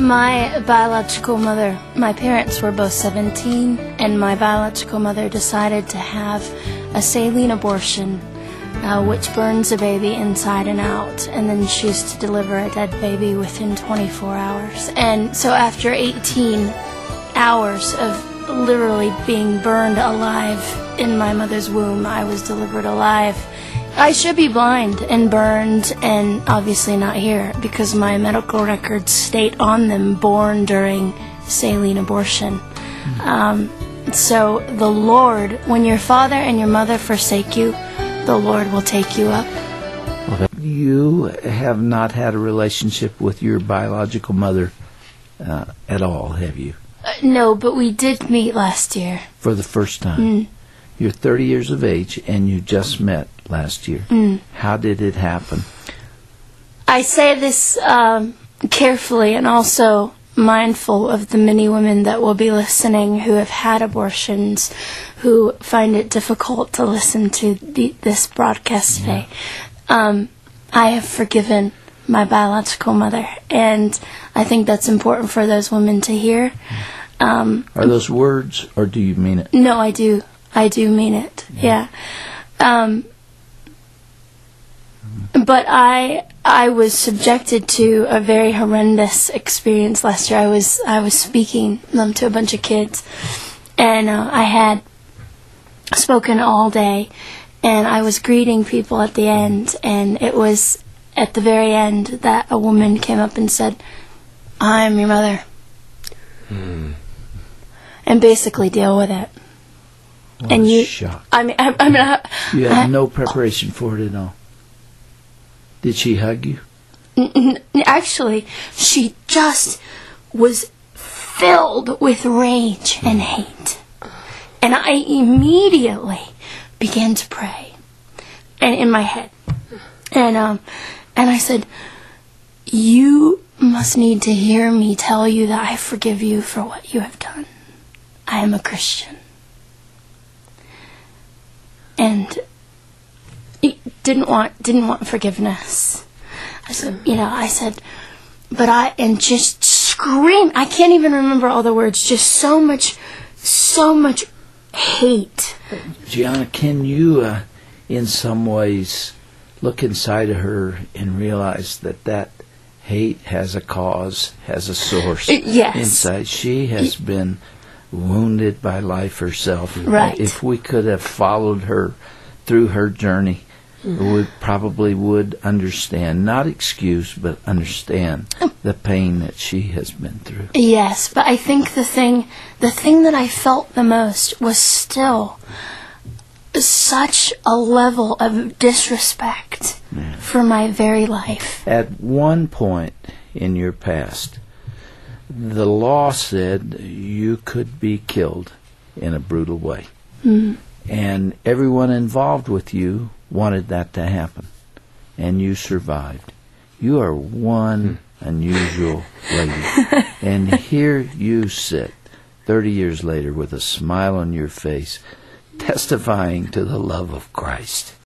My biological mother, my parents were both 17, and my biological mother decided to have a saline abortion, which burns a baby inside and out, and then she used to deliver a dead baby within 24 hours. And so after 18 hours of literally being burned alive in my mother's womb, I was delivered alive. I should be blind and burned and obviously not here because my medical records state on them born during saline abortion. So the Lord, when your father and your mother forsake you, the Lord will take you up. You have not had a relationship with your biological mother at all, have you? No, but we did meet last year. For the first time? You're 30 years of age and you just met last year. How did it happen? I say this carefully and also mindful of the many women that will be listening who have had abortions, who find it difficult to listen to this broadcast today. I have forgiven my biological mother, and I think that's important for those women to hear. Are those words, or do you mean it? No, I do. I do mean it, yeah. But I was subjected to a very horrendous experience last year. I was speaking to a bunch of kids, and I had spoken all day, and I was greeting people at the end, and it was at the very end that a woman came up and said, "I'm your mother," and basically deal with it. What and a shock. You had no preparation for it at all. Did she hug you? Actually, she just was filled with rage and hate. And I immediately began to pray, and in my head. And I said, "You must need to hear me tell you that I forgive you for what you have done. I am a Christian." And didn't want forgiveness. I said, and just screamed. I can't even remember all the words. Just so much hate. Gianna, can you, in some ways, look inside of her and realize that hate has a cause, has a source? Yes. Inside, she has been wounded by life herself. Right. If we could have followed her through her journey, we probably would understand, not excuse, but understand the pain that she has been through. Yes, but I think the thing that I felt the most was still such a level of disrespect for my very life. At one point in your past, the law said you could be killed in a brutal way. And everyone involved with you wanted that to happen. And you survived. You are one unusual lady. And here you sit, 30 years later, with a smile on your face, testifying to the love of Christ.